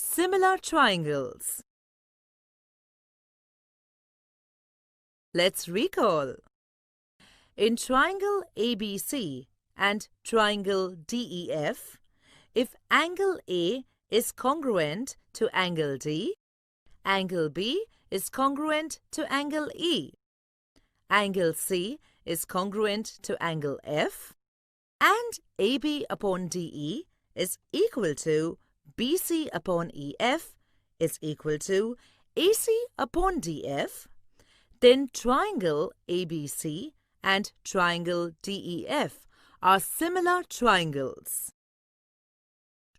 Similar triangles. Let's recall. In triangle ABC and triangle DEF, if angle A is congruent to angle D, angle B is congruent to angle E, angle C is congruent to angle F, and AB upon DE is equal to BC upon EF is equal to AC upon DF, then triangle ABC and triangle DEF are similar triangles.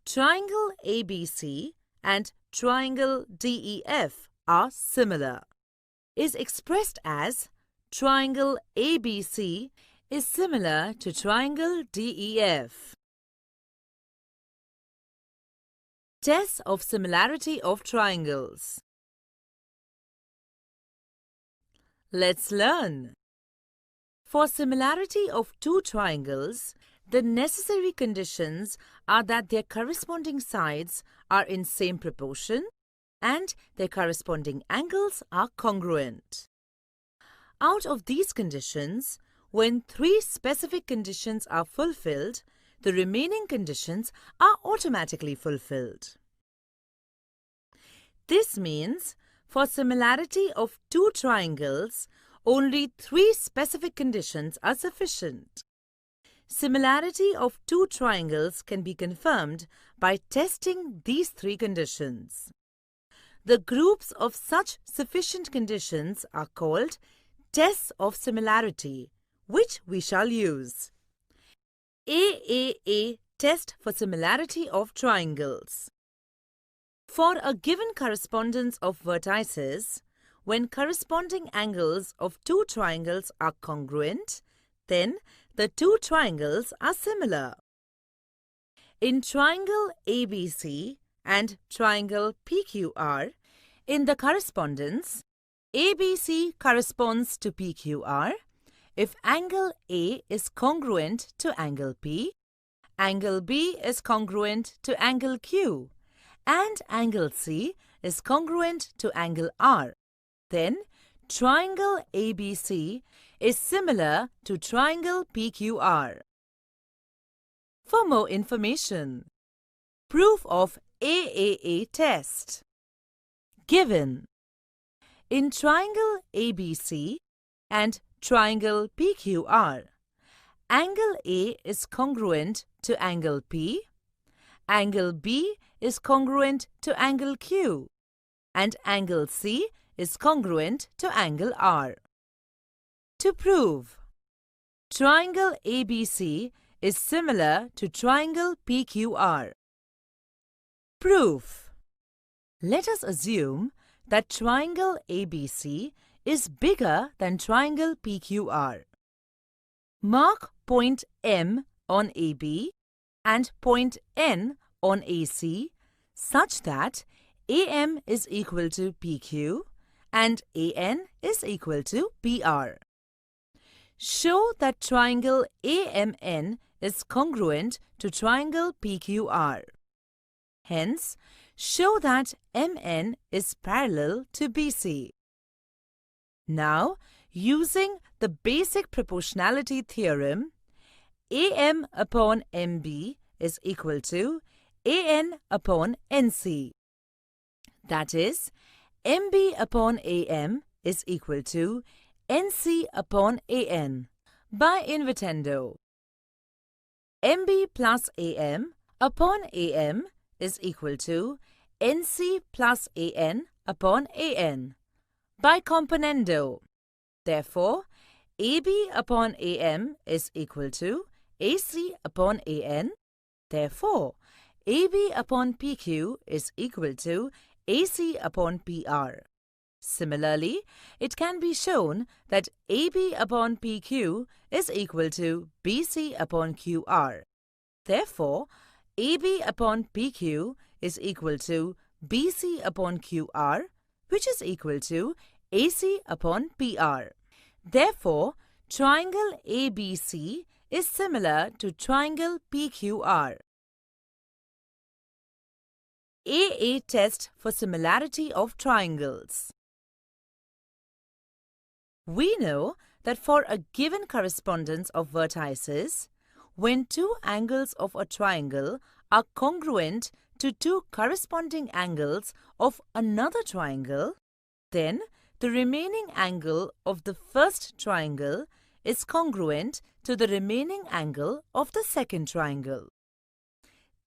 Triangle ABC and triangle DEF are similar. Is expressed as triangle ABC is similar to triangle DEF. Tests of similarity of triangles. Let's learn. For similarity of two triangles, the necessary conditions are that their corresponding sides are in same proportion and their corresponding angles are congruent. Out of these conditions, when three specific conditions are fulfilled, the remaining conditions are automatically fulfilled. This means, for similarity of two triangles, only three specific conditions are sufficient. Similarity of two triangles can be confirmed by testing these three conditions. The groups of such sufficient conditions are called tests of similarity, which we shall use. AAA test for similarity of triangles. For a given correspondence of vertices, when corresponding angles of two triangles are congruent, then the two triangles are similar. In triangle ABC and triangle PQR, in the correspondence, ABC corresponds to PQR if angle A is congruent to angle P, angle B is congruent to angle Q, and angle C is congruent to angle R. Then, triangle ABC is similar to triangle PQR. For more information, proof of AAA test. Given. In triangle ABC and triangle PQR, angle A is congruent to angle P, angle B is congruent to angle Q, and angle C is congruent to angle R. To prove, triangle ABC is similar to triangle PQR. Proof. Let us assume that triangle ABC is bigger than triangle PQR. Mark point M on AB and point N on AC such that AM is equal to PQ and AN is equal to PR. Show that triangle AMN is congruent to triangle PQR. Hence, show that MN is parallel to BC. Now, using the basic proportionality theorem, AM upon MB is equal to AN upon NC. That is, MB upon AM is equal to NC upon AN. By invertendo, MB plus AM upon AM is equal to NC plus AN upon AN. By componendo, therefore, AB upon AM is equal to AC upon AN. Therefore, AB upon PQ is equal to AC upon PR. Similarly, it can be shown that AB upon PQ is equal to BC upon QR. Therefore, AB upon PQ is equal to BC upon QR, which is equal to AC upon PR. Therefore, triangle ABC is similar to triangle PQR. AA test for similarity of triangles. We know that for a given correspondence of vertices, when two angles of a triangle are congruent to two corresponding angles of another triangle, then the remaining angle of the first triangle is congruent to the remaining angle of the second triangle.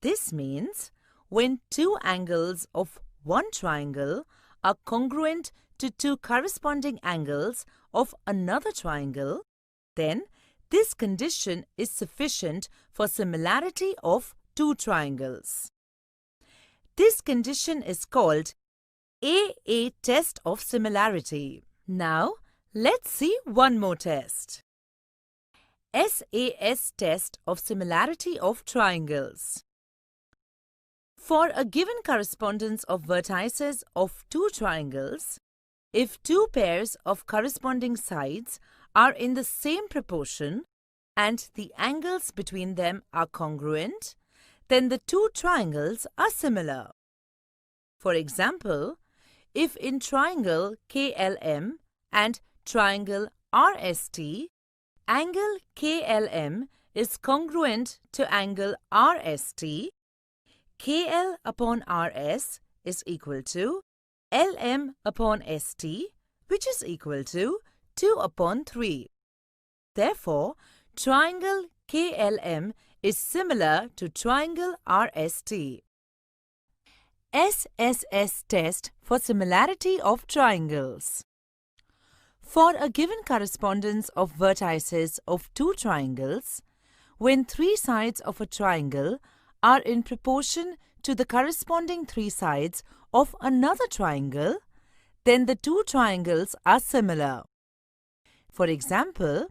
This means when two angles of one triangle are congruent to two corresponding angles of another triangle, then this condition is sufficient for similarity of two triangles. This condition is called AA test of similarity. Now, let's see one more test. SAS test of similarity of triangles. For a given correspondence of vertices of two triangles, if two pairs of corresponding sides are in the same proportion and the angles between them are congruent, then the two triangles are similar. For example, if in triangle KLM and triangle RST, angle KLM is congruent to angle RST, KL upon RS is equal to LM upon ST, which is equal to 2 upon 3. Therefore, triangle KLM is similar to triangle RST. SSS test for similarity of triangles. For a given correspondence of vertices of two triangles, when three sides of a triangle are in proportion to the corresponding three sides of another triangle, then the two triangles are similar. For example,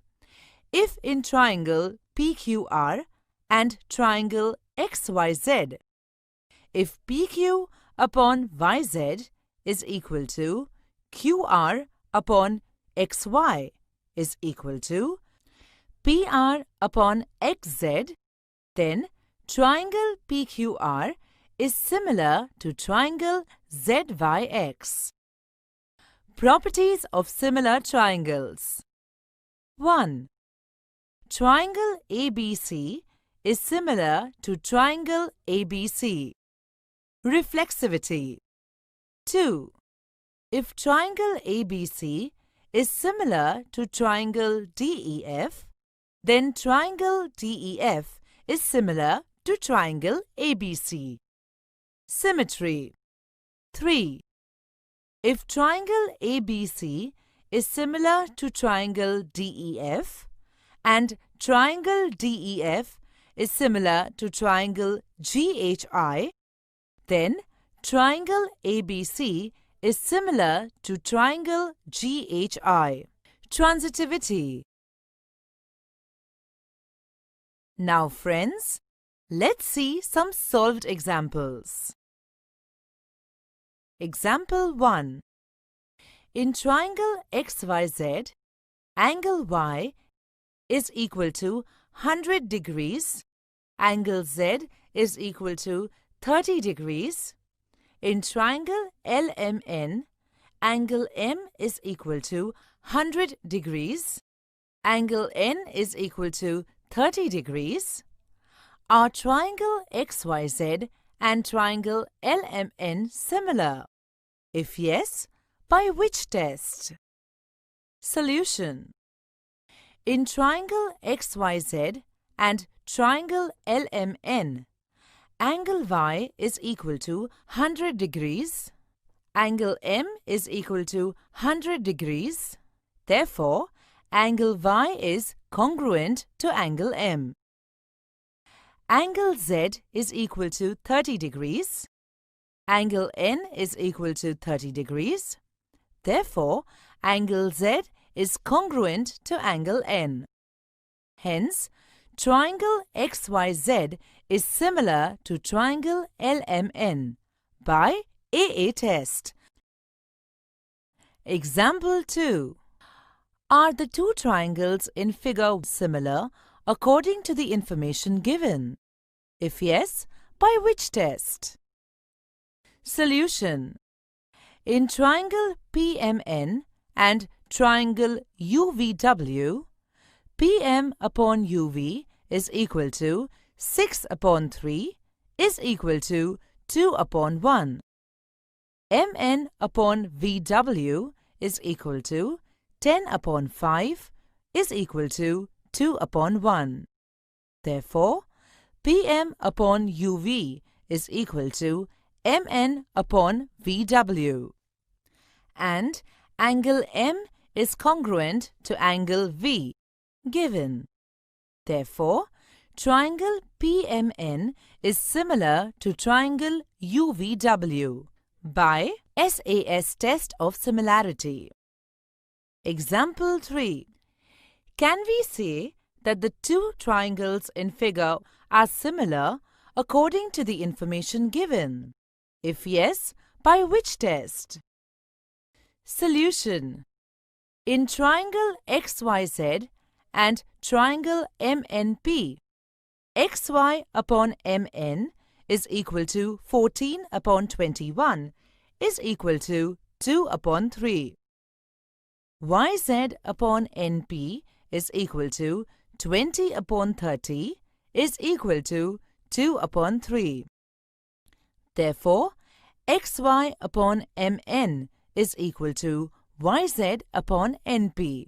if in triangle PQR and triangle XYZ, if PQ upon YZ is equal to QR upon XY is equal to PR upon XZ, then triangle PQR is similar to triangle ZYX. Properties of similar triangles. 1. Triangle ABC is similar to triangle ABC. Reflexivity. 2. If triangle ABC is similar to triangle DEF, then triangle DEF is similar to triangle ABC. Symmetry. 3. If triangle ABC is similar to triangle DEF and triangle DEF is similar to triangle GHI, then triangle ABC is similar to triangle GHI. Transitivity. Now friends, let's see some solved examples. Example 1. In triangle XYZ, angle Y is equal to 100 degrees, angle Z is equal to 30 degrees. In triangle LMN, angle M is equal to 100 degrees, angle N is equal to 30 degrees. Are triangle XYZ and triangle LMN similar? If yes, by which test? Solution. In triangle XYZ and triangle LMN, angle Y is equal to 100 degrees, angle M is equal to 100 degrees. Therefore, angle Y is congruent to angle M. Angle Z is equal to 30 degrees. Angle N is equal to 30 degrees. Therefore, angle Z is congruent to angle N. Hence, triangle XYZ is similar to triangle LMN by AA test. Example 2. Are the two triangles in figure similar according to the information given? If yes, by which test? Solution. In triangle PMN and triangle UVW, PM upon UV is equal to 6 upon 3 is equal to 2 upon 1. MN upon VW is equal to 10 upon 5 is equal to 2 upon 1. Therefore, PM upon UV is equal to MN upon VW. And angle M is congruent to angle V, given. Therefore, triangle PMN is similar to triangle UVW by SAS test of similarity. Example 3. Can we say that the two triangles in figure are similar according to the information given? If yes, by which test? Solution. In triangle XYZ and triangle MNP, XY upon MN is equal to 14 upon 21 is equal to 2 upon 3. YZ upon NP is equal to 20 upon 30 is equal to 2 upon 3. Therefore, XY upon MN is equal to YZ upon NP.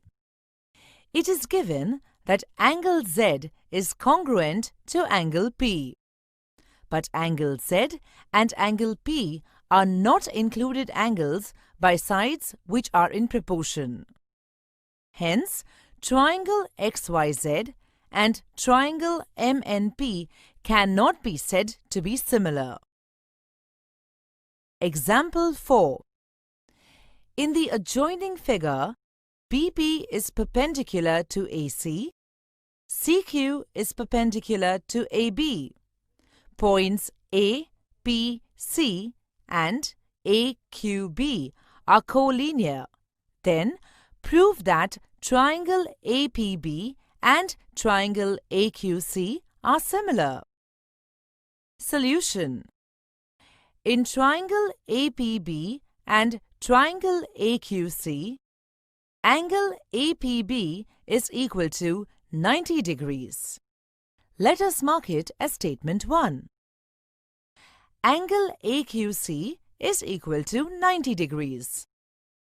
It is given that angle Z is congruent to angle P. But angle Z and angle P are not included angles by sides which are in proportion. Hence, triangle XYZ and triangle MNP cannot be said to be similar. Example 4. In the adjoining figure, BP is perpendicular to AC, CQ is perpendicular to AB. Points A, P, C and AQB are collinear. Then, prove that triangle APB and triangle AQC are similar. Solution. In triangle APB and triangle AQC, angle APB is equal to 90 degrees. Let us mark it as statement 1. Angle AQC is equal to 90 degrees.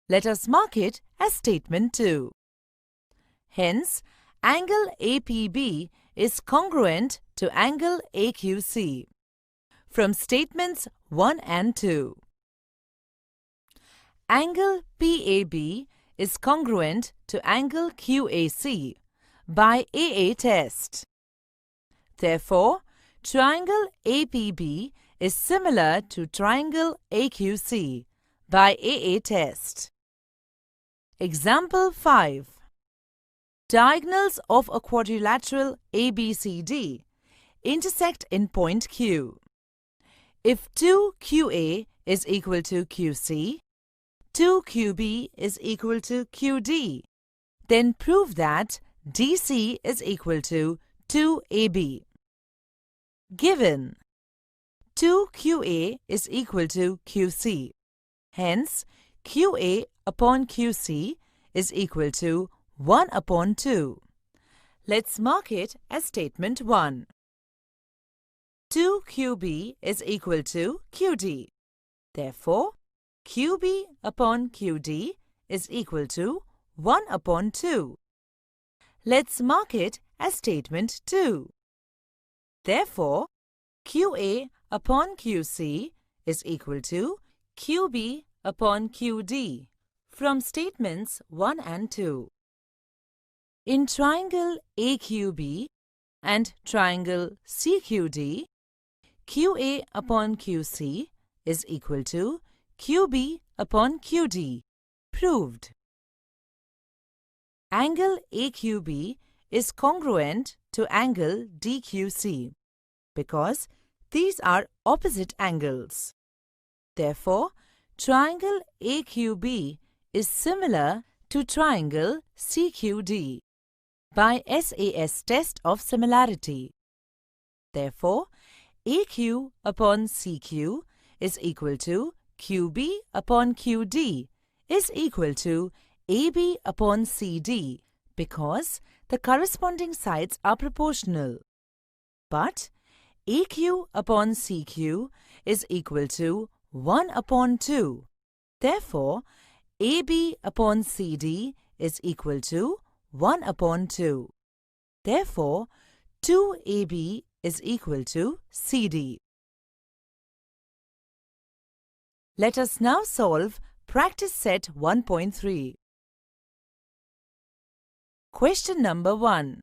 Let us mark it as statement 2. Hence, angle APB is congruent to angle AQC. From statements 1 and 2. Angle PAB is congruent to angle QAC by AA test. Therefore, triangle APB is similar to triangle AQC by AA test. Example 5. Diagonals of a quadrilateral ABCD intersect in point Q. If 2QA is equal to QC, 2QB is equal to QD, then prove that DC is equal to 2AB. Given 2QA is equal to QC. Hence, QA upon QC is equal to 1 upon 2. Let's mark it as statement 1. 2QB is equal to QD. Therefore, QB upon QD is equal to 1 upon 2. Let's mark it as statement 2. Therefore, QA upon QC is equal to QB upon QD from statements 1 and 2. In triangle AQB and triangle CQD, QA upon QC is equal to QB upon QD. Proved. Angle AQB is congruent to angle DQC because these are opposite angles. Therefore, triangle AQB is similar to triangle CQD by SAS test of similarity. Therefore, AQ upon CQ is equal to QB upon QD is equal to AB upon CD because the corresponding sides are proportional. But AQ upon CQ is equal to 1 upon 2. Therefore, AB upon CD is equal to 1 upon 2. Therefore, 2AB is equal to CD. Let us now solve practice set 1.3. Question number 1.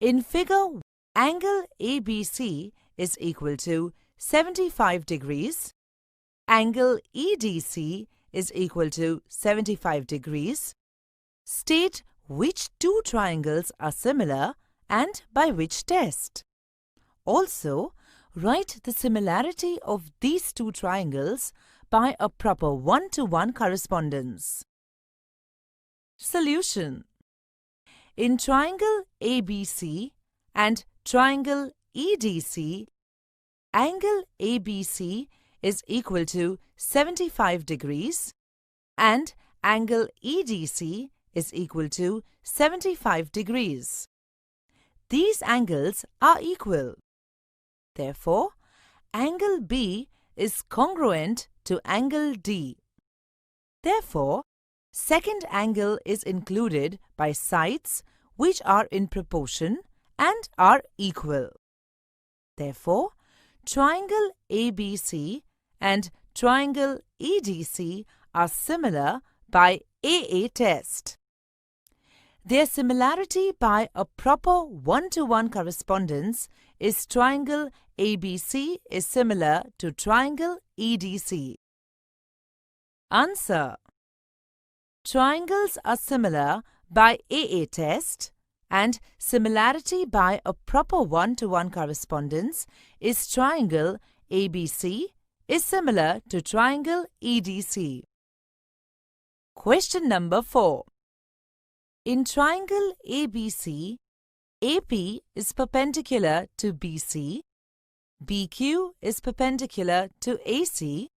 In figure, angle ABC is equal to 75 degrees. Angle EDC is equal to 75 degrees. State which two triangles are similar and by which test. Also, write the similarity of these two triangles by a proper one-to-one correspondence. Solution. In triangle ABC and triangle EDC, angle ABC is equal to 75 degrees and angle EDC is equal to 75 degrees. These angles are equal. Therefore, angle B is congruent to angle D. Therefore, second angle is included by sides which are in proportion and are equal. Therefore, triangle ABC and triangle EDC are similar by AA test. Their similarity by a proper one-to-one correspondence is triangle ABC is similar to triangle EDC. Answer. Triangles are similar by AA test and similarity by a proper one-to-one correspondence is triangle ABC is similar to triangle EDC. Question number 4. In triangle ABC, AP is perpendicular to BC, BQ is perpendicular to AC,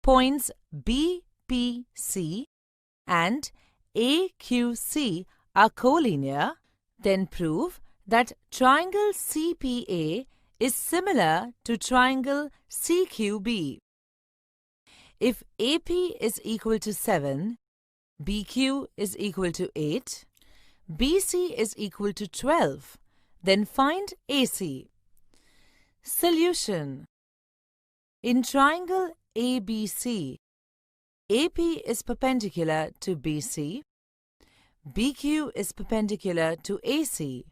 points BPC and AQC are collinear, then prove that triangle CPA is similar to triangle CQB. If AP is equal to 7, BQ is equal to 8, BC is equal to 12, then find AC. Solution. In triangle ABC, AP is perpendicular to BC, BQ is perpendicular to AC.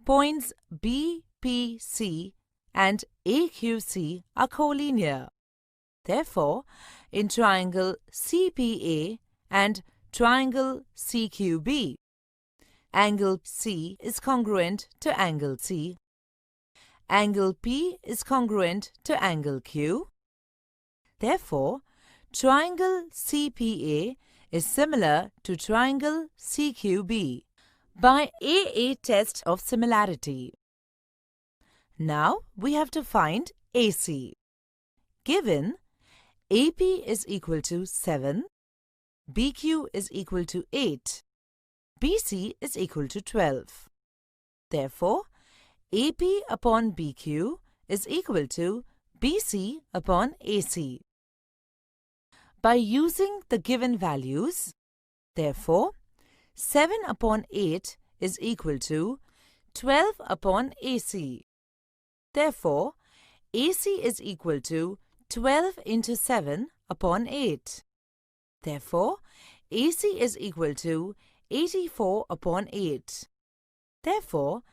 Points BPC and AQC are collinear. Therefore, in triangle CPA and triangle CQB, angle C is congruent to angle C. Angle P is congruent to angle Q. Therefore, triangle CPA is similar to triangle CQB by AA test of similarity. Now we have to find AC. Given AP is equal to 7, BQ is equal to 8, BC is equal to 12. Therefore, AP upon BQ is equal to BC upon AC. By using the given values, therefore, 7 upon 8 is equal to 12 upon AC. Therefore, AC is equal to 12 into 7 upon 8. Therefore, AC is equal to 84 upon 8. Therefore,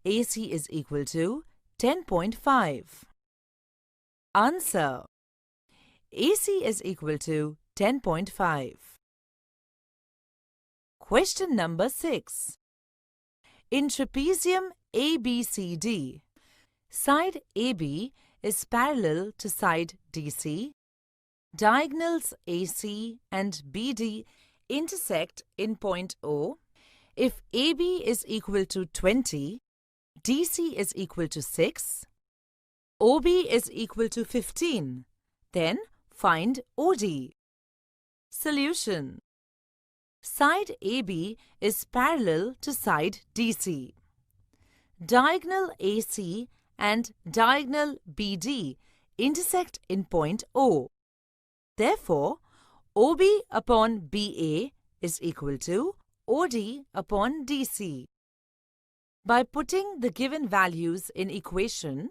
AC is equal to 10.5. Answer. AC is equal to 10.5. Question number 6. In trapezium ABCD, side AB is parallel to side DC. Diagonals AC and BD intersect in point O. If AB is equal to 20, DC is equal to 6, OB is equal to 15. Then find OD. Solution. Side AB is parallel to side DC. Diagonal AC and diagonal BD intersect in point O. Therefore, OB upon BA is equal to OD upon DC. By putting the given values in equation,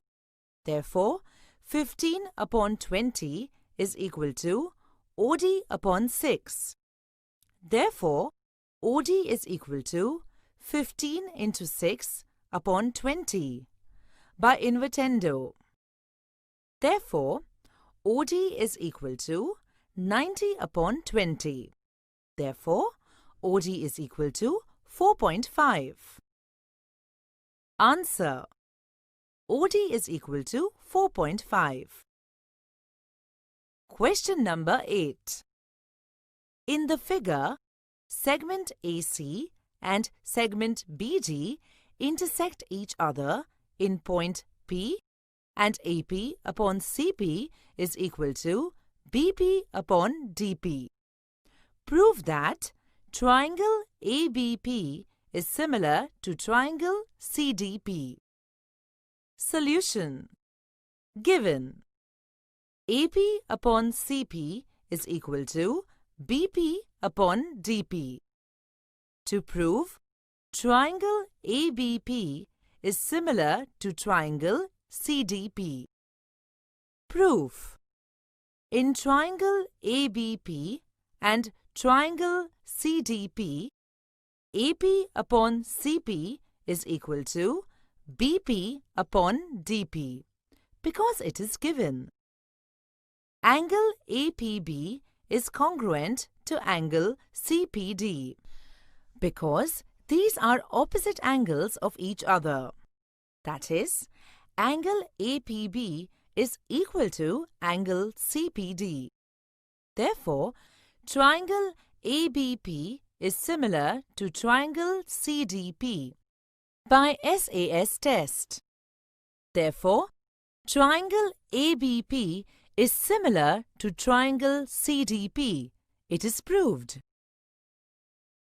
therefore, 15 upon 20 is equal to OD upon 6. Therefore, OD is equal to 15 into 6 upon 20 by invertendo. Therefore, OD is equal to 90 upon 20. Therefore, OD is equal to 4.5. Answer. OD is equal to 4.5. Question number 8. In the figure, segment AC and segment BD intersect each other in point P, and AP upon CP is equal to BP upon DP. Prove that triangle ABP is similar to triangle CDP. Solution. Given AP upon CP is equal to BP upon DP. To prove triangle ABP is similar to triangle CDP. Proof. In triangle ABP and triangle CDP, AP upon CP is equal to BP upon DP because it is given. Angle APB is congruent to angle CPD because these are opposite angles of each other. That is, angle APB is equal to angle CPD. Therefore, triangle ABP is similar to triangle CDP by SAS test. Therefore, triangle ABP is similar to triangle CDP. It is proved.